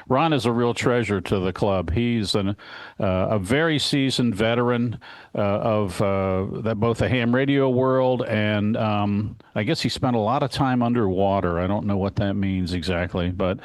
Ron is a real treasure to the club. He's a very seasoned veteran of both the ham radio world, and I guess he spent a lot of time underwater. I don't know what that means exactly, but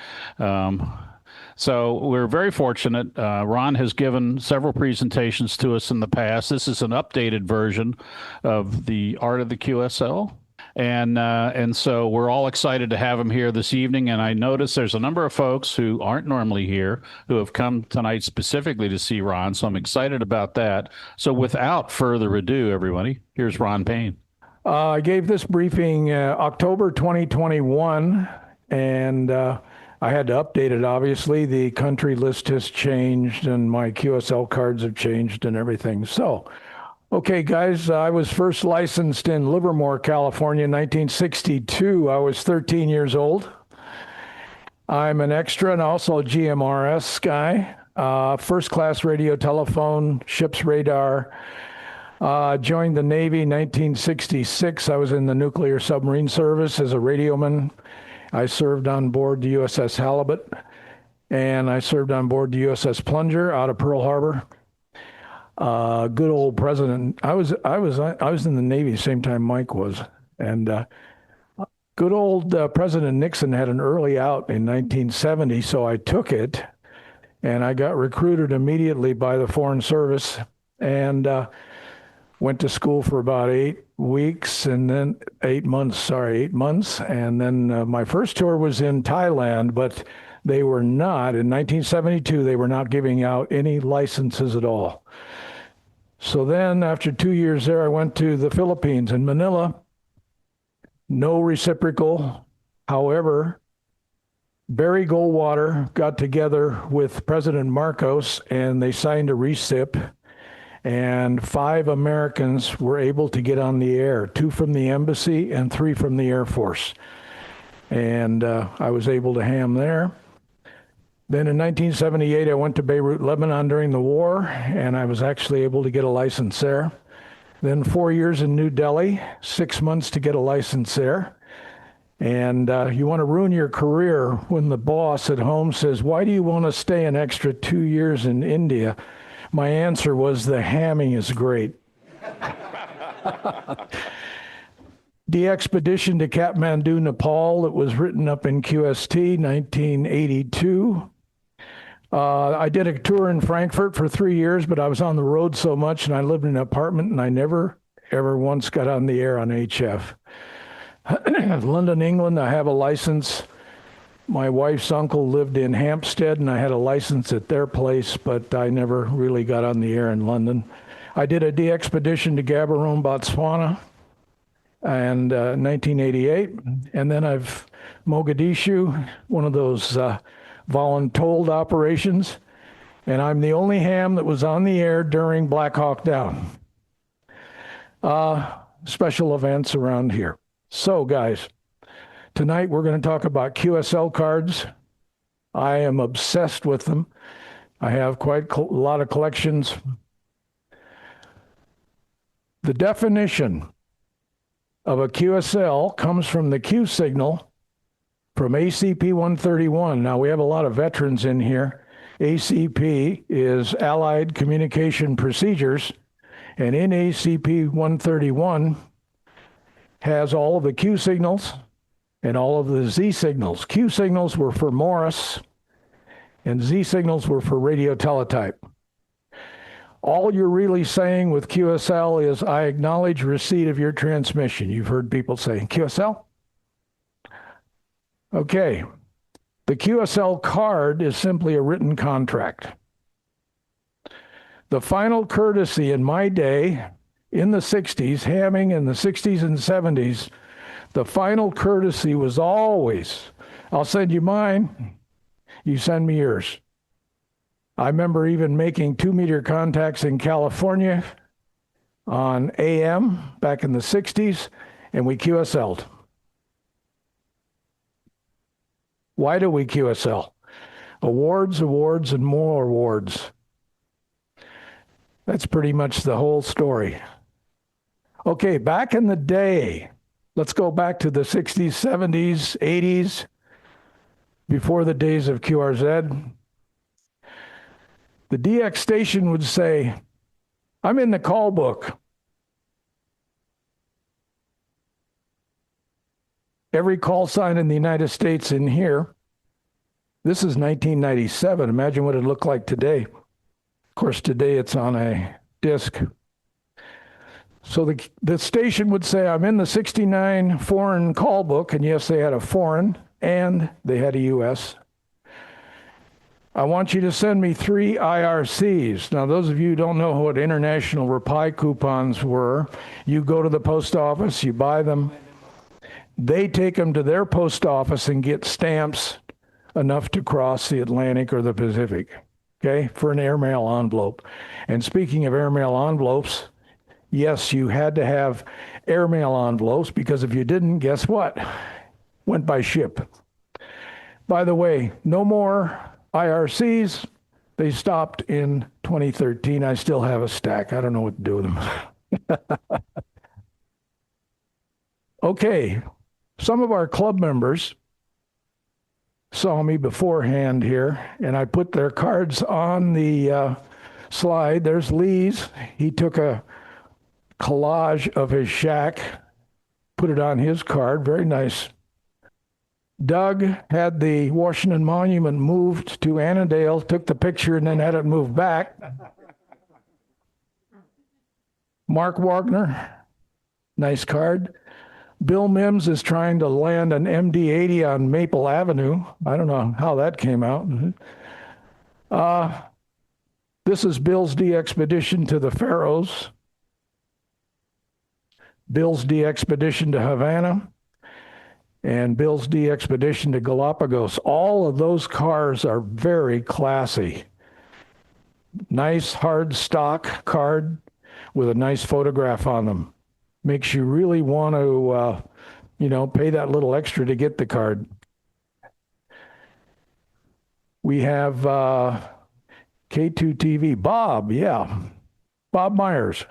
so we're very fortunate. Ron has given several presentations to us in the past. This is an updated version of the Art of the QSL. And so we're all excited to have him here this evening. And I notice there's a number of folks who aren't normally here who have come tonight specifically to see Ron. So I'm excited about that. So without further ado, everybody, here's Ron Payne. I gave this briefing October 2021, and I had to update it, obviously. The country list has changed, and my QSL cards have changed and everything. So, okay, guys, I was first licensed in Livermore, California in 1962. I was 13 years old. I'm an extra and also a GMRS guy. First-class radio telephone, ship's radar. Joined the Navy in 1966. I was in the nuclear submarine service as a radioman. I served on board the USS Halibut, and I served on board the USS Plunger out of Pearl Harbor. Good old president. I was in the Navy the same time Mike was, and good old President Nixon had an early out in 1970, so I took it, and I got recruited immediately by the Foreign Service, and went to school for about 8 weeks, and then 8 months, and then my first tour was in Thailand, but they were not, in 1972, they were not giving out any licenses at all. So then, after 2 years there, I went to the Philippines in Manila. No reciprocal. However, Barry Goldwater got together with President Marcos, and they signed a recip, and 5 Americans were able to get on the air, 2 from the embassy and 3 from the Air Force. And I was able to ham there. Then in 1978, I went to Beirut, Lebanon during the war, and I was actually able to get a license there. Then 4 years in New Delhi, 6 months to get a license there. And you want to ruin your career when the boss at home says, "Why do you want to stay an extra 2 years in India?" My answer was, "The hamming is great." DXpedition to Kathmandu, Nepal. It was written up in QST, 1982. I did a tour in Frankfurt for 3 years, but I was on the road so much, and I lived in an apartment, and I never, ever once got on the air on HF. London, England, I have a license. My wife's uncle lived in Hampstead, and I had a license at their place, but I never really got on the air in London. I did a DXpedition to Gaborone, Botswana, and 1988, and then I've Mogadishu, one of those voluntold operations, and I'm the only ham that was on the air during Black Hawk Down. Special events around here. So, guys, tonight we're going to talk about QSL cards. I am obsessed with them. I have quite a lot of collections. The definition of a QSL comes from the Q signal from ACP 131. Now, we have a lot of veterans in here. ACP is Allied Communication Procedures, and in ACP 131 has all of the Q signals and all of the Z signals. Q signals were for Morse, and Z signals were for radio teletype. All you're really saying with QSL is, "I acknowledge receipt of your transmission." You've heard people say, "QSL?" Okay. The QSL card is simply a written contract. The final courtesy in my day, in the 60s, hamming in the 60s and 70s, the final courtesy was always, "I'll send you mine, you send me yours." I remember even making 2-meter contacts in California on AM back in the 60s, and we QSL'd. Why do we QSL? Awards, awards, and more awards. That's pretty much the whole story. Okay, back in the day, let's go back to the 60s, 70s, 80s. before the days of QRZ, the DX station would say, I'm in the call book. Every call sign in the United States in here. This is 1997. Imagine what it looked like today. Of course, today it's on a disc. So the station would say, I'm in the 69 foreign call book, and yes, they had a foreign, and they had a US. I want you to send me 3 IRCs. Now, those of you who don't know what international reply coupons were, you go to the post office, you buy them. They take them to their post office and get stamps enough to cross the Atlantic or the Pacific, okay, for an airmail envelope. And speaking of airmail envelopes, yes, you had to have airmail envelopes, because if you didn't, guess what? Went by ship. By the way, no more IRCs. They stopped in 2013. I still have a stack. I don't know what to do with them. Okay, some of our club members saw me beforehand here, and I put their cards on the slide. There's Lee's. He took a collage of his shack, put it on his card. Very nice. Doug had the Washington Monument moved to Annandale, took the picture, and then had it moved back. Mark Wagner, nice card. Bill Mims is trying to land an MD-80 on Maple Avenue. I don't know how that came out. This is Bill's DXpedition to the Faroes. Bill's DXpedition to Havana. And Bill's DXpedition to Galapagos. All of those cars are very classy. Nice hard stock card with a nice photograph on them. Makes you really want to, pay that little extra to get the card. We have K2TV. Bob, yeah. Bob Myers.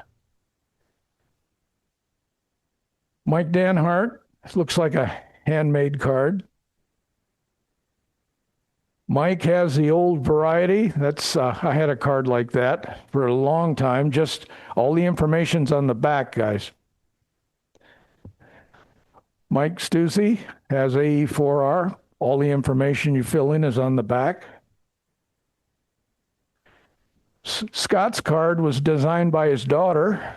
Mike Danhart. This looks like a handmade card. Mike has the old variety. That's I had a card like that for a long time. Just all the information's on the back, guys. Mike Stussy has AE4R. All the information you fill in is on the back. Scott's card was designed by his daughter.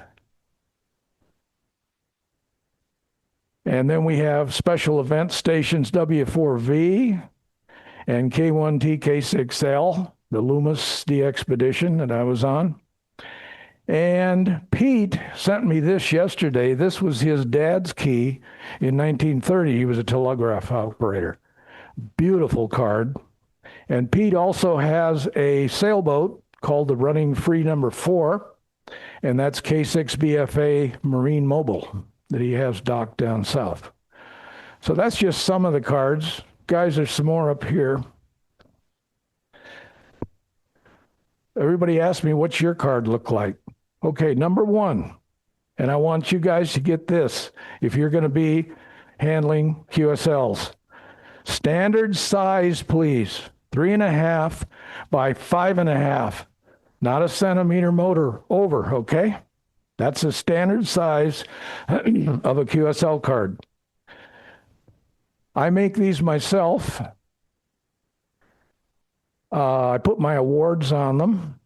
And then we have special event stations W4V and K1T K6L, the Loomis DXpedition that I was on. And Pete sent me this yesterday. This was his dad's key in 1930. He was a telegraph operator. Beautiful card. And Pete also has a sailboat called the Running Free number 4, and that's K6BFA Marine Mobile that he has docked down south. So that's just some of the cards. Guys, there's some more up here. Everybody asked me, what's your card look like? Okay, number 1, and I want you guys to get this if you're going to be handling QSLs. Standard size, please. 3.5 by 5.5. Not a centimeter motor over, okay? That's a standard size of a QSL card. I make these myself. I put my awards on them.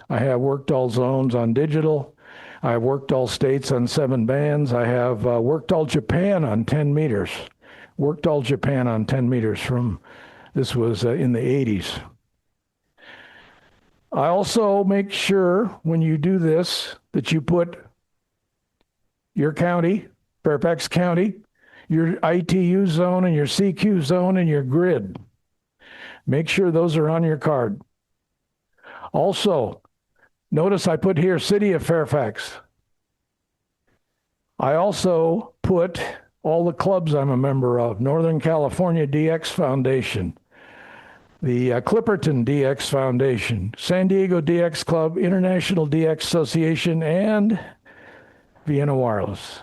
I have worked all zones on digital. I have worked all states on 7 bands. I have worked all Japan on 10 meters. Worked all Japan on 10 meters from, this was in the 80s. I also make sure when you do this that you put your county, Fairfax County, your ITU zone and your CQ zone and your grid. Make sure those are on your card. Also, notice I put here City of Fairfax. I also put all the clubs I'm a member of: Northern California DX Foundation, the Clipperton DX Foundation, San Diego DX Club, International DX Association, and Vienna Wireless.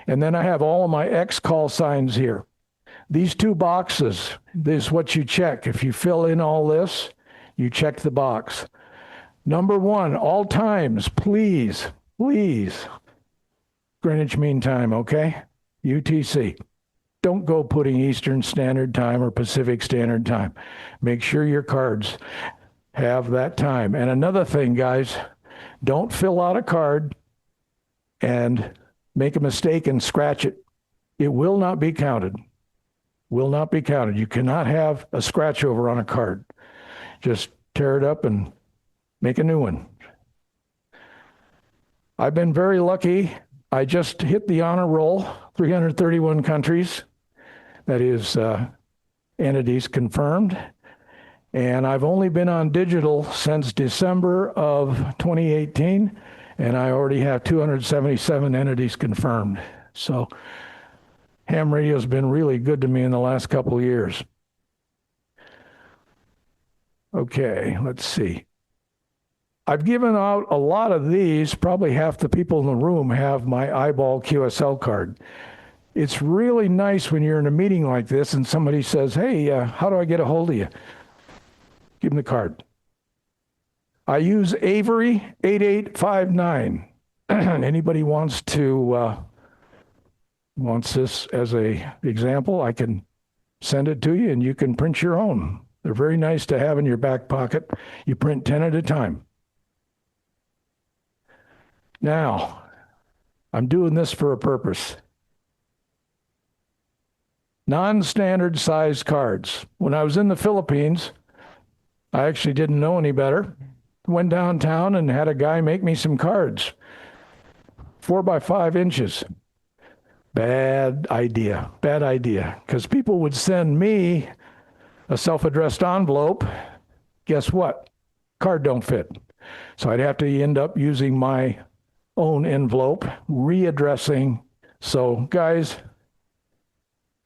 And then I have all of my X call signs here. These two boxes, this is what you check. If you fill in all this, you check the box. Number one, all times, please, please, Greenwich Mean Time, okay? UTC. Don't go putting Eastern Standard Time or Pacific Standard Time. Make sure your cards have that time. And another thing, guys, don't fill out a card and make a mistake and scratch it. It will not be counted. Will not be counted. You cannot have a scratch over on a card. Just tear it up and make a new one. I've been very lucky. I just hit the honor roll, 331 countries. That is entities confirmed. And I've only been on digital since December of 2018, and I already have 277 entities confirmed. So ham radio's been really good to me in the last couple of years. Okay, let's see. I've given out a lot of these. Probably half the people in the room have my eyeball QSL card. It's really nice when you're in a meeting like this and somebody says, hey, how do I get a hold of you? Give them the card. I use Avery 8859. Anybody wants this as a example, I can send it to you and you can print your own. They're very nice to have in your back pocket. You print 10 at a time. Now, I'm doing this for a purpose. Non-standard size cards. When I was in the Philippines, I actually didn't know any better. Went downtown and had a guy make me some cards. 4 by 5 inches. Bad idea, because people would send me a self-addressed envelope. Guess what? Card don't fit. So I'd have to end up using my own envelope, readdressing. So guys,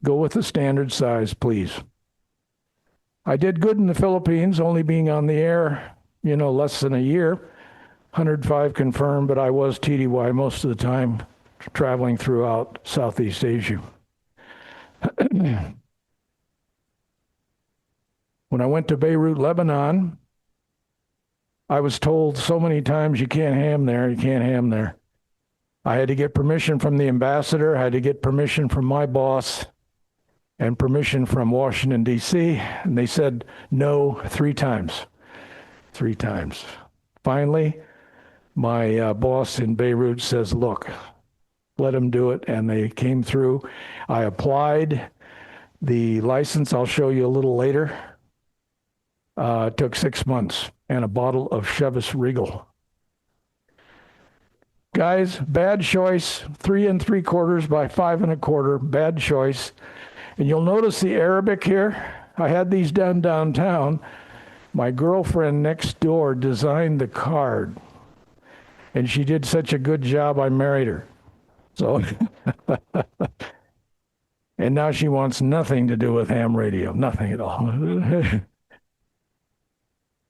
go with the standard size, please. I did good in the Philippines, only being on the air, less than a year. 105 confirmed, but I was TDY most of the time, traveling throughout Southeast Asia. When I went to Beirut, Lebanon, I was told so many times, you can't ham there, you can't ham there. I had to get permission from the ambassador, I had to get permission from my boss, and permission from Washington, D.C., and they said no 3 times. 3 times. Finally, my boss in Beirut says, look, let them do it, and they came through. I applied the license, I'll show you a little later. It took 6 months, and a bottle of Chivas Regal. Guys, bad choice, 3 3/4 by 5 1/4, bad choice. And you'll notice the Arabic here. I had these done downtown. My girlfriend next door designed the card. And she did such a good job, I married her. So, and now she wants nothing to do with ham radio, nothing at all.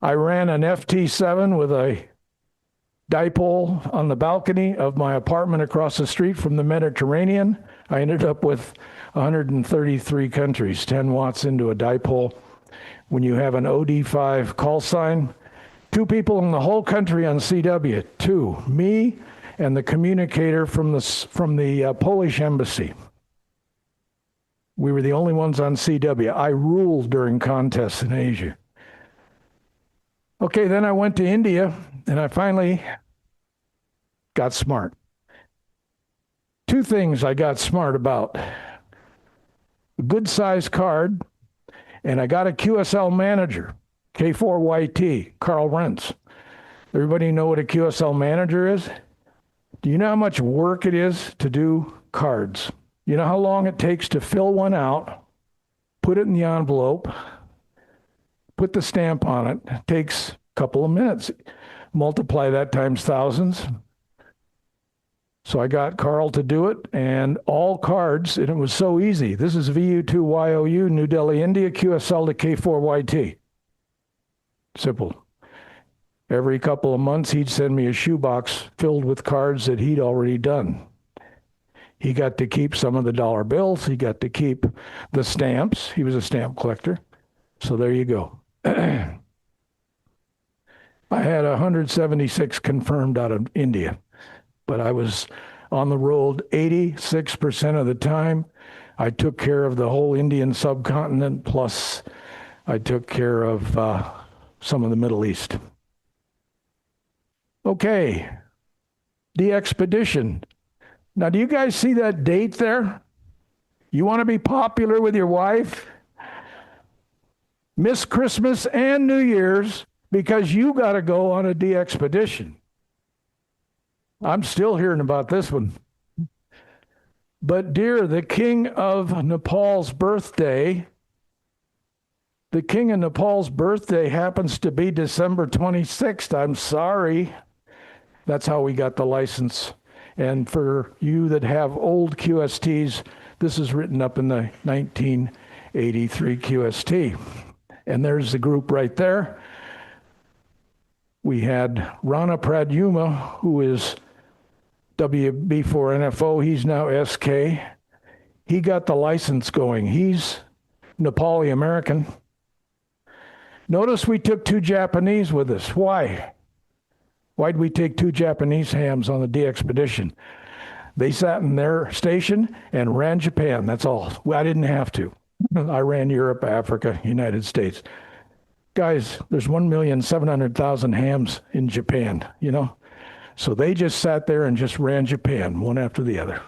I ran an FT7 with a dipole on the balcony of my apartment across the street from the Mediterranean. I ended up with 133 countries, 10 watts into a dipole. When you have an OD5 call sign, 2 people in the whole country on CW, 2, me and the communicator from the Polish embassy. We were the only ones on CW. I ruled during contests in Asia. Okay, then I went to India, and I finally got smart. 2 things I got smart about. A good size card, and I got a QSL Manager, K4YT, Carl Rentz. Everybody know what a QSL Manager is? Do you know how much work it is to do cards? You know how long it takes to fill one out, put it in the envelope, put the stamp on it? It takes a couple of minutes. Multiply that times thousands. So I got Carl to do it, and all cards, and it was so easy. This is VU2YOU, New Delhi, India, QSL to K4YT. Simple. Every couple of months, he'd send me a shoebox filled with cards that he'd already done. He got to keep some of the dollar bills. He got to keep the stamps. He was a stamp collector. So there you go. I had 176 confirmed out of India, but I was on the road 86% of the time. I took care of the whole Indian subcontinent, plus I took care of some of the Middle East. Okay, DXpedition. Now, do you guys see that date there? You want to be popular with your wife? Miss Christmas and New Year's because you got to go on a DXpedition. I'm still hearing about this one. But dear, the king of Nepal's birthday happens to be December 26th. I'm sorry. That's how we got the license. And for you that have old QSTs, this is written up in the 1983 QST. And there's the group right there. We had Rana Pradyuma, who is WB4NFO. He's now SK. He got the license going. He's Nepali American. Notice we took 2 Japanese with us. Why? Why'd we take 2 Japanese hams on the DXpedition? They sat in their station and ran Japan. That's all. I didn't have to. I ran Europe, Africa, United States. Guys, there's 1,700,000 hams in Japan, you know? So they just sat there and just ran Japan, one after the other.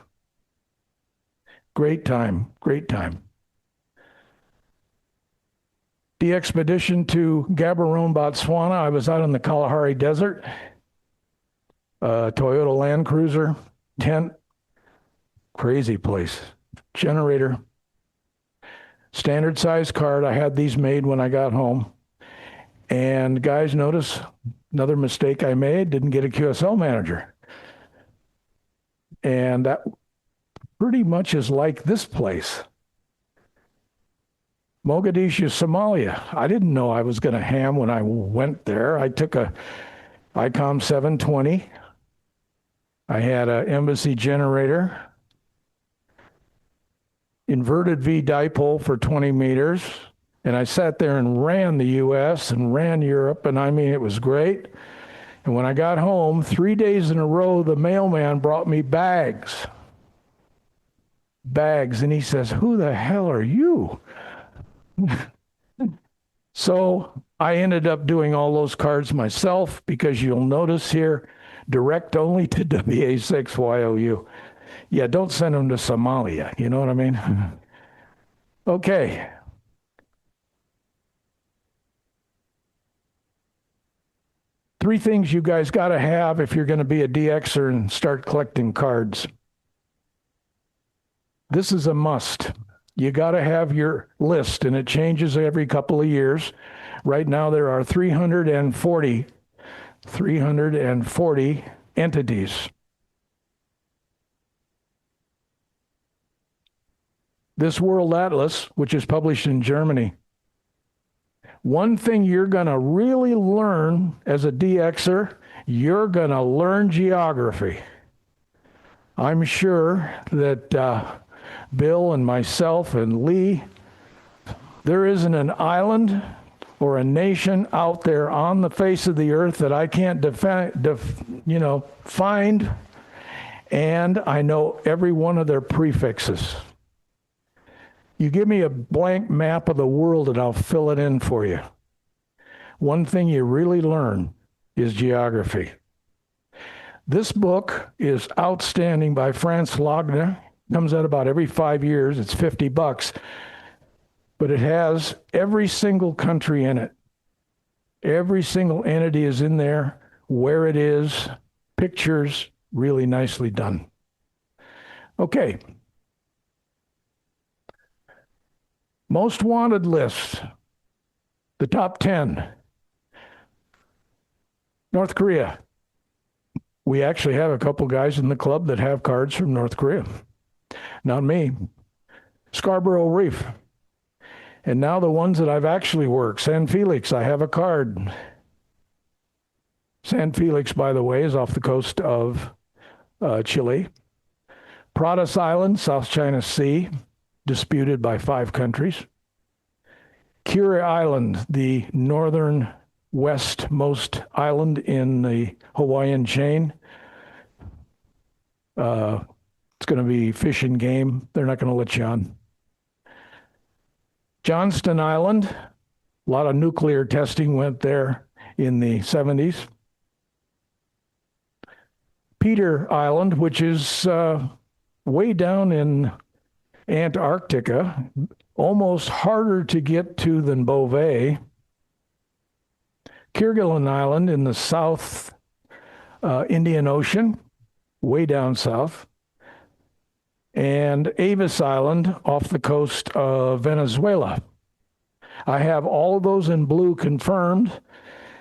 Great time, great time. DXpedition to Gaborone, Botswana. I was out in the Kalahari Desert. Toyota Land Cruiser, tent, crazy place. Generator, standard size card. I had these made when I got home. And guys, notice another mistake I made, didn't get a QSL manager. And that pretty much is like this place. Mogadishu, Somalia. I didn't know I was going to ham when I went there. I took a ICOM 720. I had an embassy generator, inverted V dipole for 20 meters, and I sat there and ran the US and ran Europe, and I mean, it was great. And when I got home, 3 days in a row, the mailman brought me bags. And he says, "Who the hell are you?" So I ended up doing all those cards myself, because you'll notice here, direct only to WA6YOU. Yeah, don't send them to Somalia, you know what I mean? Okay. Three things you guys got to have if you're going to be a DXer and start collecting cards. This is a must. You got to have your list, and it changes every couple of years. Right now there are 340 entities. This World Atlas, which is published in Germany. One thing you're going to really learn as a DXer, you're going to learn geography. I'm sure that Bill and myself and Lee, there isn't an island or a nation out there on the face of the earth that I can't find, and I know every one of their prefixes. You give me a blank map of the world and I'll fill it in for you. One thing you really learn is geography. This book is outstanding by Franz Lagner. Comes out about every 5 years. It's $50. But it has every single country in it. Every single entity is in there, where it is, pictures, really nicely done. Okay. Most wanted list, the top 10. North Korea. We actually have a couple guys in the club that have cards from North Korea. Not me. Scarborough Reef. And now the ones that I've actually worked. San Felix, I have a card. San Felix, by the way, is off the coast of Chile. Pratas Island, South China Sea, disputed by 5 countries. Kure Island, the northern westmost island in the Hawaiian chain. It's going to be fish and game. They're not going to let you on. Johnston Island, a lot of nuclear testing went there in the 70s. Peter Island, which is way down in Antarctica, almost harder to get to than Beauvais. Kerguelen Island in the South Indian Ocean, way down south. And Avis Island off the coast of Venezuela. I have all of those in blue confirmed,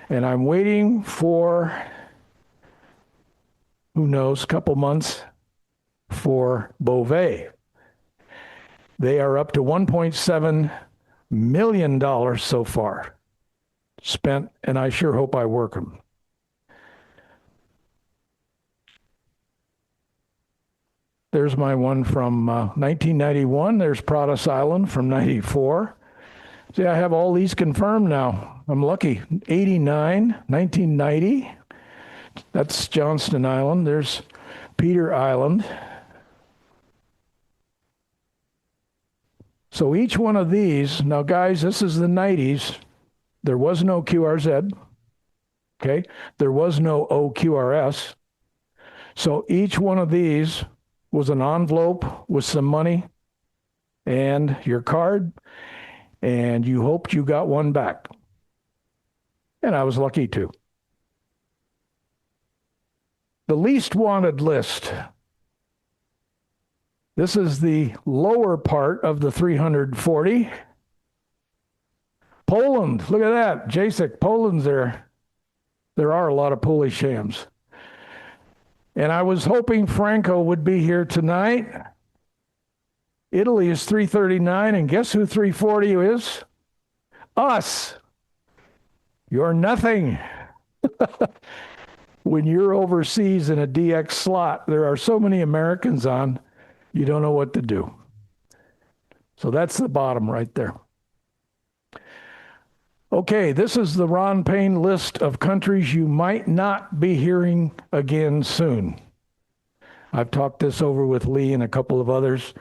and I'm waiting for, who knows, a couple months for Beauvais. They are up to $1.7 million so far spent, and I sure hope I work them. There's my one from 1991. There's Pratas Island from 94. See, I have all these confirmed now. I'm lucky. 89, 1990. That's Johnston Island. There's Peter Island. So each one of these, now guys, this is the 90s. There was no QRZ. Okay? There was no OQRS. So each one of these was an envelope with some money and your card, and you hoped you got one back. And I was lucky too. The least wanted list. This is the lower part of the 340. Poland, look at that. Jacek, Poland's there. There are a lot of Polish hams. And I was hoping Franco would be here tonight. Italy is 339, and guess who 340 is? Us. You're nothing. When you're overseas in a DX slot, there are so many Americans on, you don't know what to do. So that's the bottom right there. Okay, this is the Ron Payne list of countries you might not be hearing again soon. I've talked this over with Lee and a couple of others.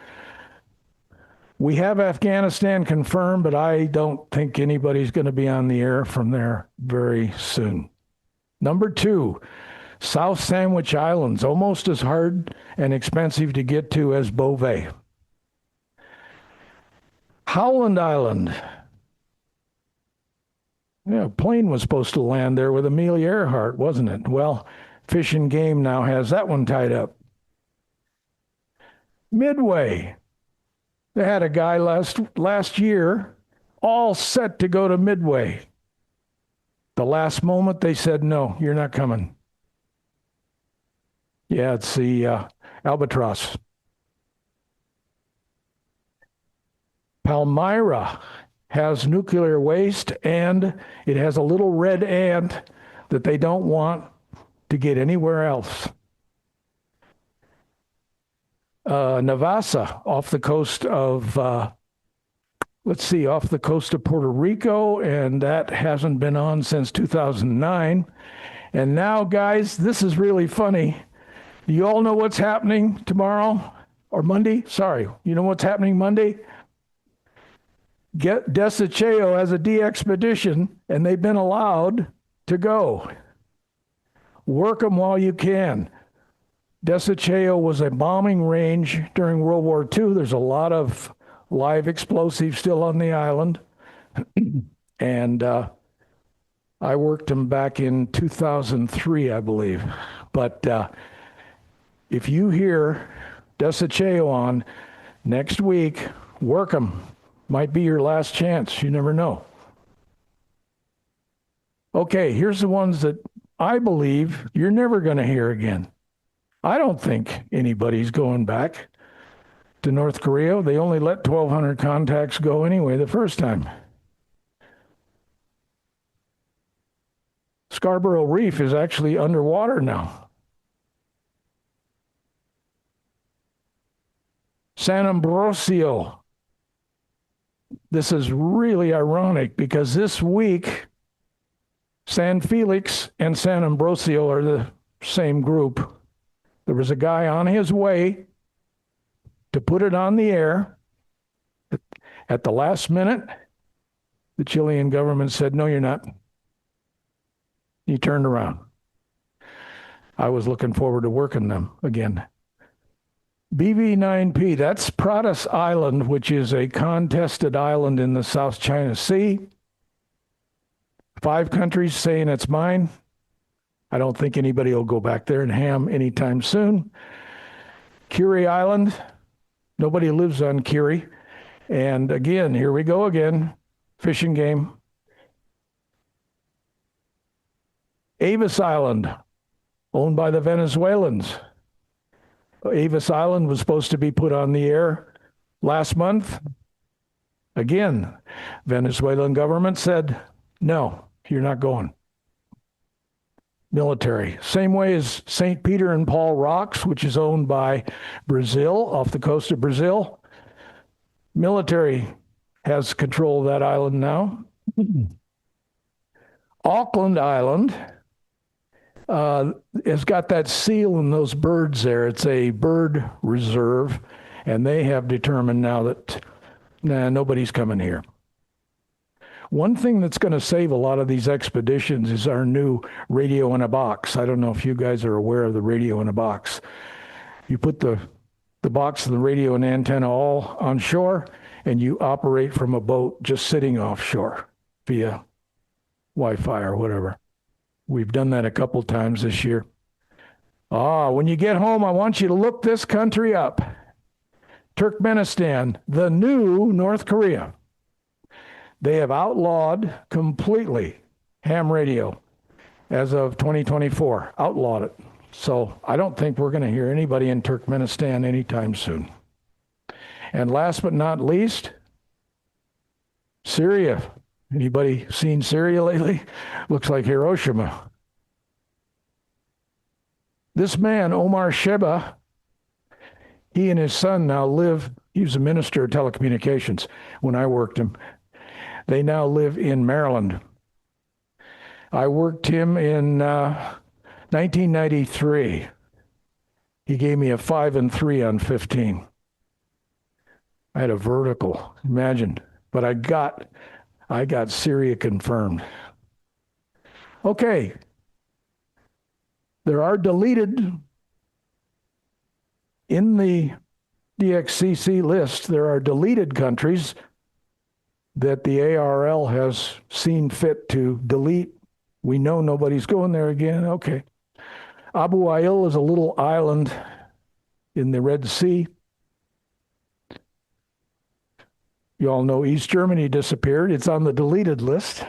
We have Afghanistan confirmed, but I don't think anybody's going to be on the air from there very soon. Number 2, South Sandwich Islands, almost as hard and expensive to get to as Beauvais. Howland Island. Yeah, a plane was supposed to land there with Amelia Earhart, wasn't it? Well, Fish and Game now has that one tied up. Midway. They had a guy last year all set to go to Midway. The last moment they said, no, you're not coming. Yeah, it's the Albatross. Palmyra has nuclear waste, and it has a little red ant that they don't want to get anywhere else. Navassa, off the coast of, off the coast of Puerto Rico, and that hasn't been on since 2009. And now, guys, this is really funny. You all know what's happening tomorrow or Monday? Sorry, you know what's happening Monday? Desiceo has a DXpedition, and they've been allowed to go. Work them while you can. Desiceo was a bombing range during World War II. There's a lot of live explosives still on the island. And I worked them back in 2003, I believe. But if you hear Desiceo on next week, work them. Might be your last chance. You never know. Okay, here's the ones that I believe you're never going to hear again. I don't think anybody's going back to North Korea. They only let 1,200 contacts go anyway the first time. Scarborough Reef is actually underwater now. San Ambrosio. This is really ironic because this week, San Felix and San Ambrosio are the same group. There was a guy on his way to put it on the air. At the last minute, the Chilean government said, no, you're not. He turned around. I was looking forward to working them again. BV9P, that's Pratas Island, which is a contested island in the South China Sea. 5 countries saying it's mine. I don't think anybody will go back there and ham anytime soon. Curie Island, nobody lives on Curie. And again, here we go again, fishing game. Avis Island, owned by the Venezuelans. Avis Island was supposed to be put on the air last month. Again, Venezuelan government said, no, you're not going. Military. Same way as St. Peter and Paul Rocks, which is owned by Brazil, off the coast of Brazil. Military has control of that island now. Auckland Island has got that seal and those birds there. It's a bird reserve, and they have determined now that nobody's coming here. One thing that's going to save a lot of these expeditions is our new radio in a box. I don't know if you guys are aware of the radio in a box. You put the box and the radio and antenna all on shore, and you operate from a boat just sitting offshore via Wi-Fi or whatever. We've done that a couple times this year. When you get home, I want you to look this country up. Turkmenistan, the new North Korea. They have outlawed completely ham radio as of 2024. Outlawed it. So I don't think we're going to hear anybody in Turkmenistan anytime soon. And last but not least, Syria. Anybody seen Syria lately? Looks like Hiroshima. This man, Omar Sheba, he and his son now live, he was a minister of telecommunications when I worked him. They now live in Maryland. I worked him in 1993. He gave me a 5 and 3 on 15. I had a vertical, imagine, but I got Syria confirmed. Okay. There are deleted in the DXCC list, there are deleted countries that the ARL has seen fit to delete. We know nobody's going there again. Okay. Abu Ail is a little island in the Red Sea. You all know East Germany disappeared. It's on the deleted list.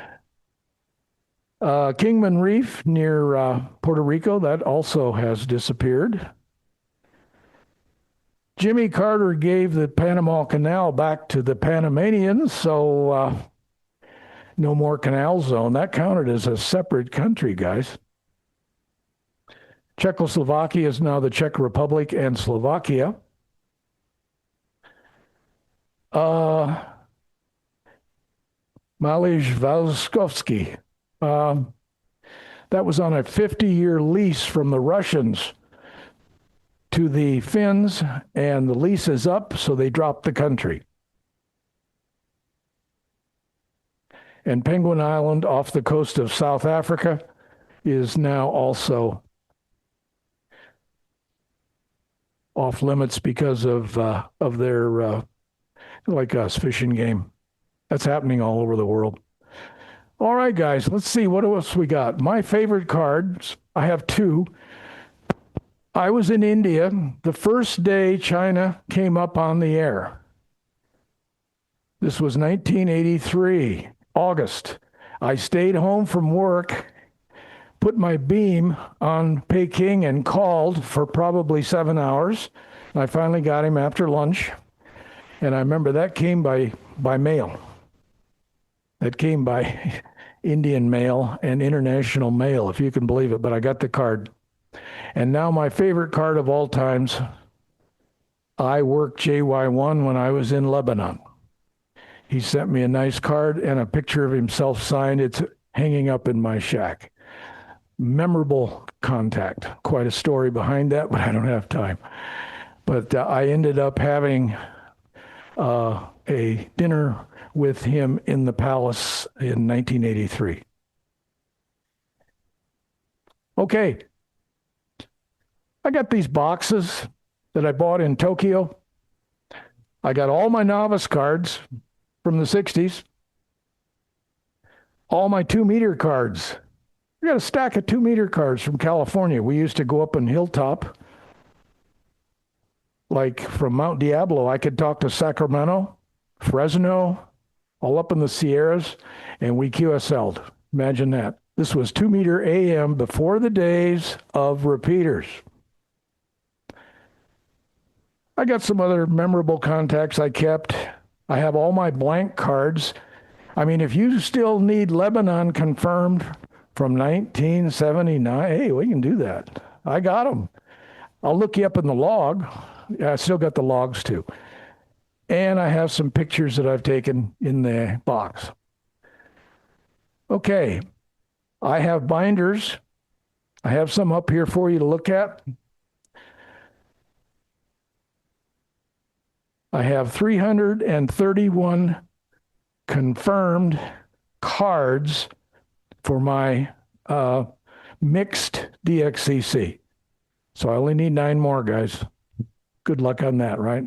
Kingman Reef near Puerto Rico, that also has disappeared. Jimmy Carter gave the Panama Canal back to the Panamanians, so no more canal zone. That counted as a separate country, guys. Czechoslovakia is now the Czech Republic and Slovakia. Malish Valskovsky. That was on a 50-year lease from the Russians to the Finns, and the lease is up, so they dropped the country. And Penguin Island off the coast of South Africa is now also off limits because of their, like us, fishing game. That's happening all over the world. All right, guys, let's see what else we got. My favorite cards, I have 2. I was in India the first day China came up on the air. This was 1983, August. I stayed home from work, put my beam on Peking and called for probably 7 hours. I finally got him after lunch. And I remember that came by mail. That came by Indian mail and international mail, if you can believe it, but I got the card. And now my favorite card of all times, I worked JY1 when I was in Lebanon. He sent me a nice card and a picture of himself signed. It's hanging up in my shack. Memorable contact. Quite a story behind that, but I don't have time. But I ended up having a dinner with him in the palace in 1983. Okay, I got these boxes that I bought in Tokyo. I got all my novice cards from the 60s, all my 2-meter cards. I got a stack of 2-meter cards from California. We used to go up on Hilltop, like from Mount Diablo. I could talk to Sacramento, Fresno, all up in the Sierras, and we QSL'd. Imagine that. This was 2-meter AM before the days of repeaters. I got some other memorable contacts I kept. I have all my blank cards. I mean, if you still need Lebanon confirmed from 1979, hey, we can do that. I got them. I'll look you up in the log. I still got the logs too. And I have some pictures that I've taken in the box. Okay, I have binders. I have some up here for you to look at. I have 331 confirmed cards for my mixed DXCC. So I only need 9 more, guys. Good luck on that, right?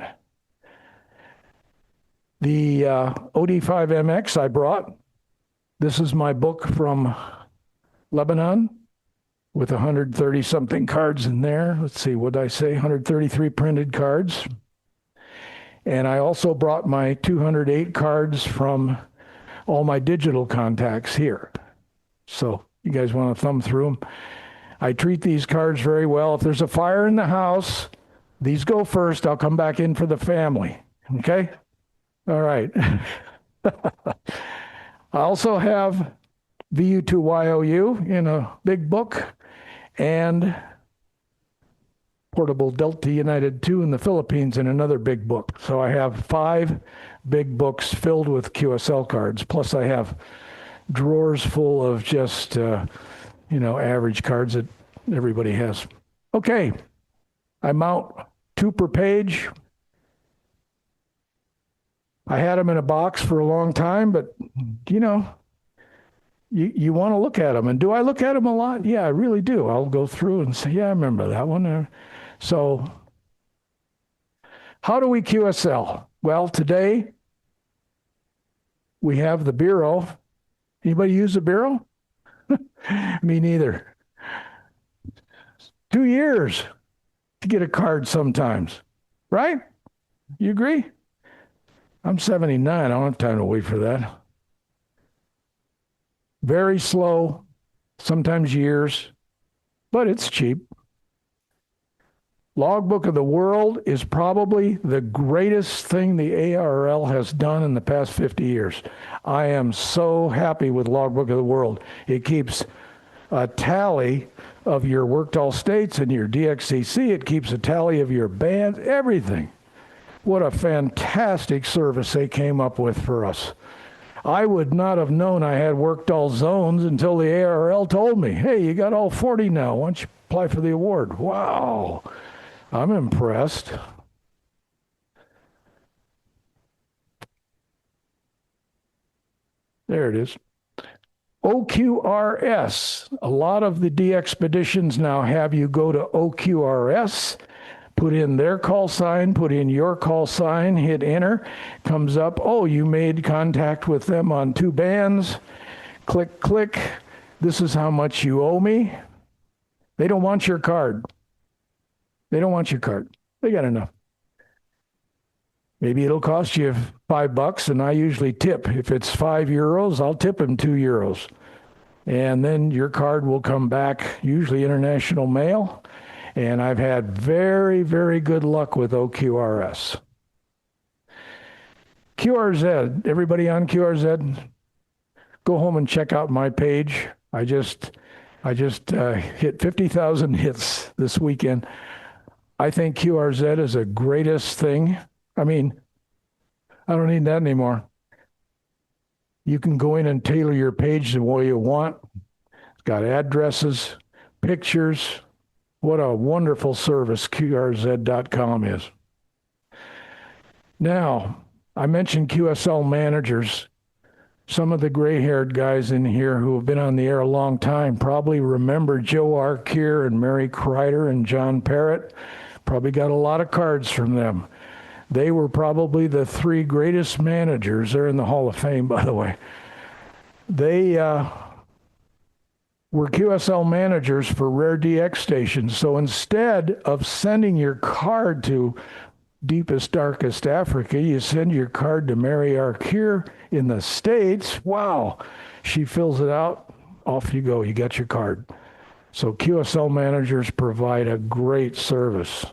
The OD5MX I brought. This is my book from Lebanon with 130-something cards in there. Let's see, what did I say? 133 printed cards. And I also brought my 208 cards from all my digital contacts here. So you guys want to thumb through them? I treat these cards very well. If there's a fire in the house, these go first. I'll come back in for the family. Okay? All right. I also have VU2YOU in a big book and Portable Delta United 2 in the Philippines in another big book. So I have 5 big books filled with QSL cards. Plus I have drawers full of just, average cards that everybody has. Okay, I mount 2 per page. I had them in a box for a long time, but you want to look at them. And do I look at them a lot? Yeah, I really do. I'll go through and say, yeah, I remember that one. So how do we QSL? Well, today we have the bureau. Anybody use the bureau? Me neither. 2 years to get a card sometimes, right? You agree? I'm 79. I don't have time to wait for that. Very slow, sometimes years, but it's cheap. Logbook of the World is probably the greatest thing the ARL has done in the past 50 years. I am so happy with Logbook of the World. It keeps a tally of your worked all states and your DXCC. It keeps a tally of your bands, everything. What a fantastic service they came up with for us. I would not have known I had worked all zones until the ARL told me, hey, you got all 40 now. Why don't you apply for the award? Wow. I'm impressed. There it is. OQRS. A lot of the DXpeditions now have you go to OQRS, put in their call sign, put in your call sign, hit enter, comes up, oh, you made contact with them on 2 bands. Click, click. This is how much you owe me. They don't want your card. They don't want your card. They got enough. Maybe it'll cost you $5, and I usually tip. If it's €5, I'll tip them €2. And then your card will come back, usually international mail. And I've had very, very good luck with OQRS. QRZ, everybody on QRZ, go home and check out my page. I just hit 50,000 hits this weekend. I think QRZ is the greatest thing. I mean, I don't need that anymore. You can go in and tailor your page the way you want. It's got addresses, pictures. What a wonderful service QRZ.com is. Now, I mentioned QSL managers. Some of the gray-haired guys in here who have been on the air a long time probably remember Joe Arkier and Mary Kreider and John Parrott. Probably got a lot of cards from them. They were probably the three greatest managers. They're in the Hall of Fame, by the way. They were QSL managers for rare DX stations. So instead of sending your card to deepest, darkest Africa, you send your card to Mary Arkier in the States. Wow. She fills it out. Off you go. You got your card. So QSL managers provide a great service.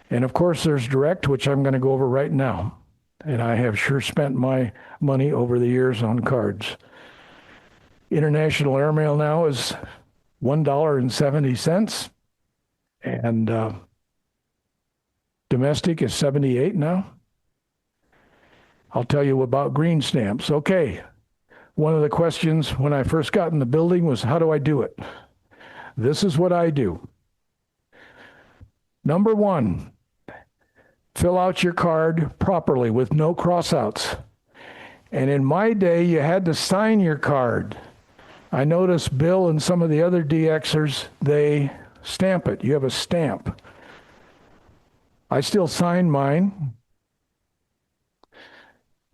And of course, there's direct, which I'm going to go over right now. And I have sure spent my money over the years on cards. International airmail now is $1.70. And domestic is 78 now. I'll tell you about green stamps. Okay. One of the questions when I first got in the building was, how do I do it? This is what I do. Number one, fill out your card properly with no crossouts. And in my day, you had to sign your card. I noticed Bill and some of the other DXers, they stamp it. You have a stamp. I still sign mine.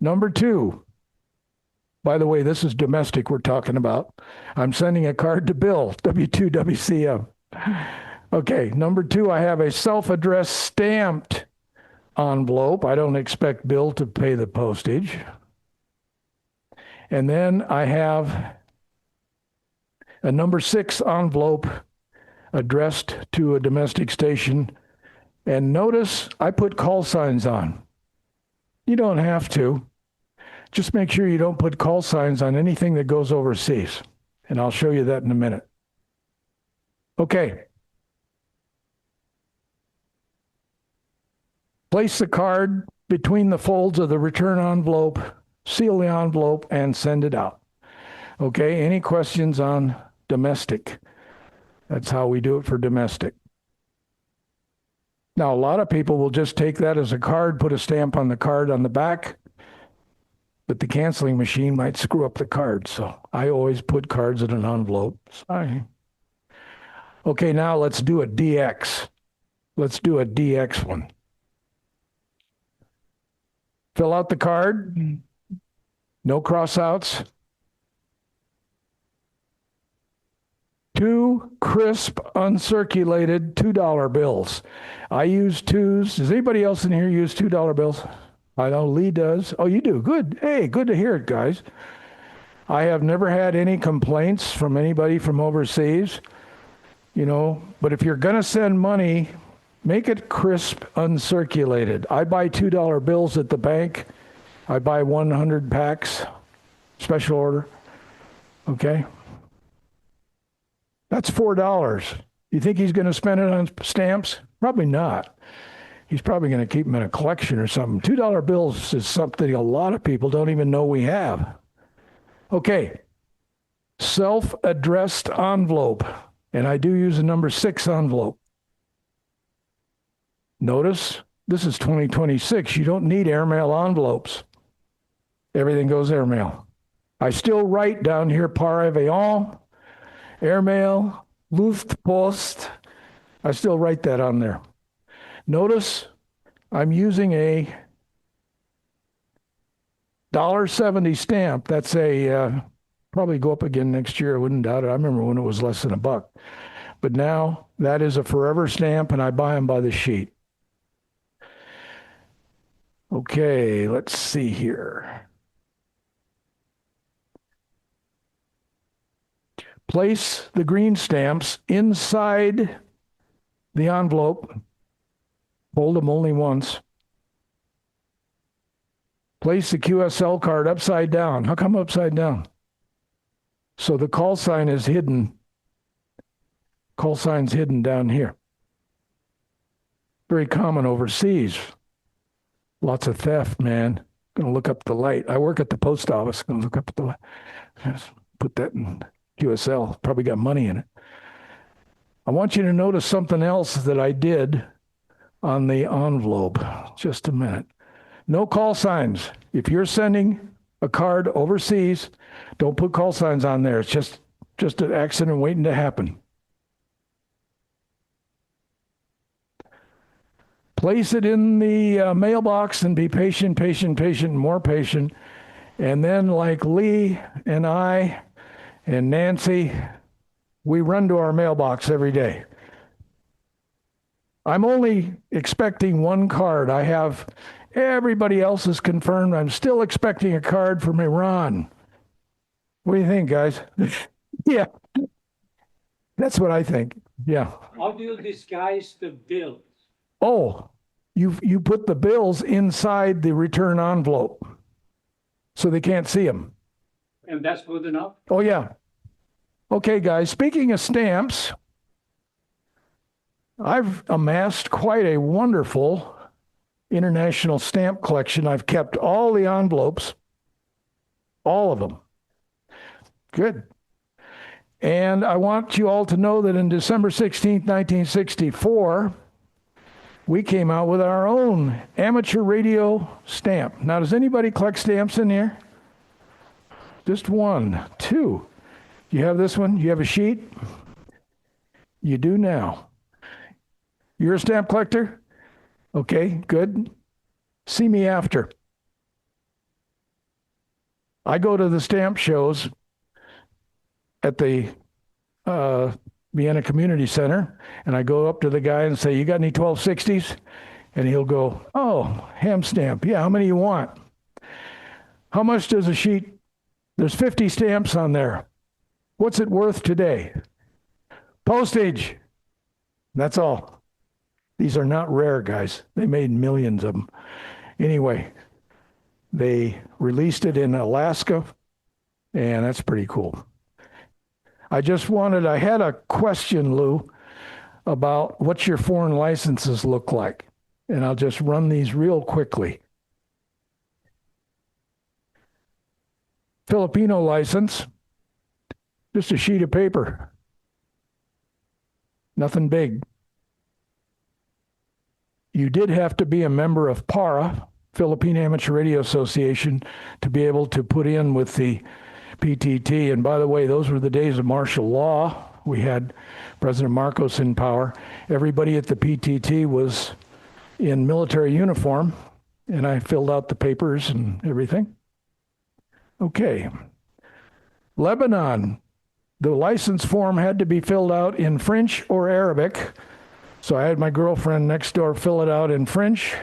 Number two, by the way, this is domestic we're talking about. I'm sending a card to Bill, W2 WCM. Okay, number two, I have a self-addressed stamped envelope. I don't expect Bill to pay the postage. And then I have a number 6 envelope addressed to a domestic station. And notice I put call signs on. You don't have to. Just make sure you don't put call signs on anything that goes overseas. And I'll show you that in a minute. Okay. Place the card between the folds of the return envelope, seal the envelope, and send it out. Okay, any questions on domestic? That's how we do it for domestic. Now, a lot of people will just take that as a card, put a stamp on the card on the back, but the canceling machine might screw up the card. So I always put cards in an envelope. Sorry. Okay, now let's do a DX. Let's do a DX one. Fill out the card. No crossouts. 2 crisp, uncirculated $2 bills. I use 2s. Does anybody else in here use $2 bills? I know Lee does. Oh, you do? Good. Hey, good to hear it, guys. I have never had any complaints from anybody from overseas, you know, but if you're going to send money, make it crisp, uncirculated. I buy $2 bills at the bank. I buy 100 packs, special order. Okay? That's $4. You think he's going to spend it on stamps? Probably not. He's probably going to keep them in a collection or something. $2 bills is something a lot of people don't even know we have. Okay. Self-addressed envelope. And I do use a number 6 envelope. Notice, this is 2026. You don't need airmail envelopes. Everything goes airmail. I still write down here par avion, airmail, Luftpost. I still write that on there. Notice I'm using a $1.70 stamp. That's a, probably go up again next year. I wouldn't doubt it. I remember when it was less than $1. But now that is a forever stamp, and I buy them by the sheet. Okay, let's see here. Place the green stamps inside the envelope. Fold them only once. Place the QSL card upside down. How come upside down? So the call sign is hidden. Call sign's hidden down here. very common overseas. Lots of theft, man. Gonna look up the light. I work at the post office. Gonna look up the light. Just put that in QSL. Probably got money in it. I want you to notice something else that I did on the envelope. Just a minute. No call signs. If you're sending a card overseas, don't put call signs on there. It's just an accident waiting to happen. Place it in the mailbox and be patient, patient, patient, more patient. And then like Lee and I and Nancy, we run to our mailbox every day. I'm only expecting one card. I have everybody else is confirmed. I'm still expecting a card from Iran. What do you think, guys? Yeah, that's what I think. Yeah. How do you disguise the bills? Oh, you put the bills inside the return envelope so they can't see them. And that's good enough? Oh, yeah. Okay, guys, speaking of stamps, I've amassed quite a wonderful international stamp collection. I've kept all the envelopes, all of them. Good. And I want you all to know that in December 16th, 1964, we came out with our own amateur radio stamp. Now, does anybody collect stamps in here? Just one, two. You have this one? You have a sheet? You do now. You're a stamp collector? Okay, good. See me after. I go to the stamp shows at the Vienna Community Center, and I go up to the guy and say, "You got any 1260s?" And he'll go, "Oh, ham stamp. Yeah, how many you want?" "How much does a sheet?" "There's 50 stamps on there." "What's it worth today?" "Postage." That's all. These are not rare, guys. They made millions of them. Anyway, they released it in Alaska, and that's pretty cool. I had a question, Lou, about what your foreign licenses look like. And I'll just run these real quickly. Filipino license, just a sheet of paper. Nothing big. You did have to be a member of PARA, Philippine Amateur Radio Association, to be able to put in with the PTT. And by the way, those were the days of martial law. We had President Marcos in power. Everybody at the PTT was in military uniform, and I filled out the papers and everything. Okay. Lebanon, the license form had to be filled out in French or Arabic. So I had my girlfriend next door fill it out in French.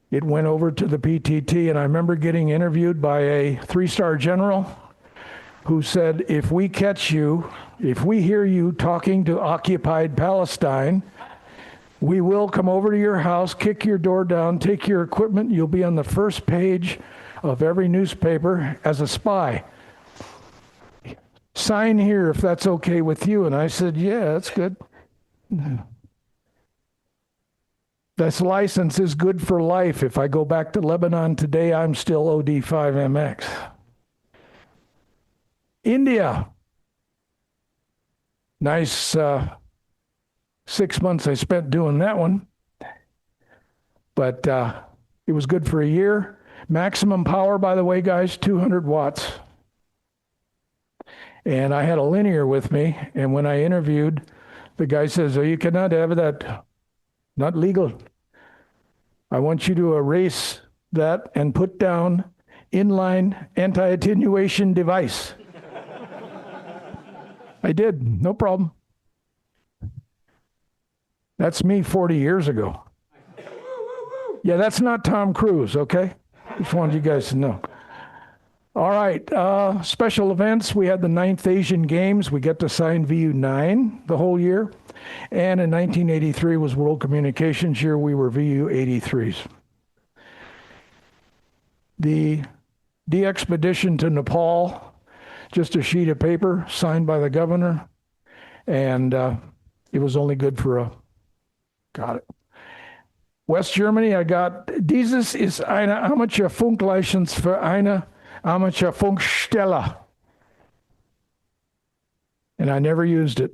It went over to the PTT, and I remember getting interviewed by a 3-star general who said, if we hear you talking to occupied Palestine, we will come over to your house, kick your door down, take your equipment. You'll be on the first page of every newspaper as a spy. Sign here if that's okay with you. And I said, yeah, that's good. This license is good for life. If I go back to Lebanon today, I'm still OD5MX. India. Nice 6 months I spent doing that one. But it was good for a year. Maximum power, by the way, guys, 200 watts. And I had a linear with me, and when I interviewed, the guy says, "Oh, you cannot have that. Not legal. I want you to erase that and put down inline anti-attenuation device." I did, no problem. That's me 40 years ago. Yeah, that's not Tom Cruise, okay? Just wanted you guys to know. All right, special events. We had the 9th Asian Games. We got to sign VU9 the whole year. And in 1983 was World Communications Year. We were VU83s. The DXpedition to Nepal, just a sheet of paper signed by the governor. And it was only good for got it. West Germany, I got, dieses ist eine Amateur Funklicense für eine Amateur Funkstelle. And I never used it.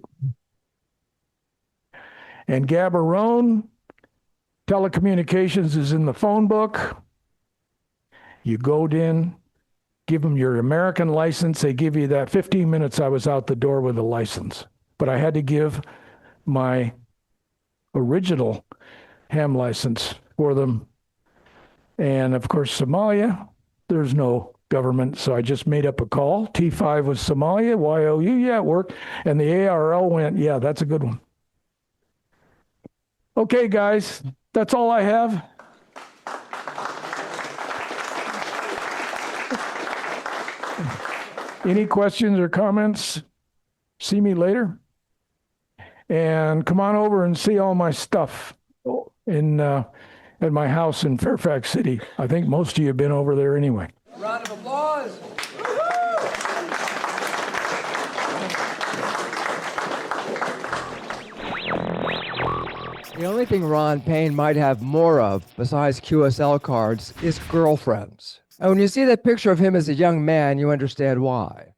And Gaborone, telecommunications is in the phone book. You go in, give them your American license. They give you that 15 minutes I was out the door with a license. But I had to give my original ham license for them. And of course, Somalia, there's no government, so I just made up a call. T5 was Somalia, YOU, yeah, it worked. And the ARL went, yeah, that's a good one. Okay, guys, that's all I have. Any questions or comments? See me later. And come on over and see all my stuff in at my house in Fairfax City. I think most of you have been over there anyway. Round of applause. The only thing Ron Payne might have more of, besides QSL cards, is girlfriends. And when you see that picture of him as a young man, you understand why.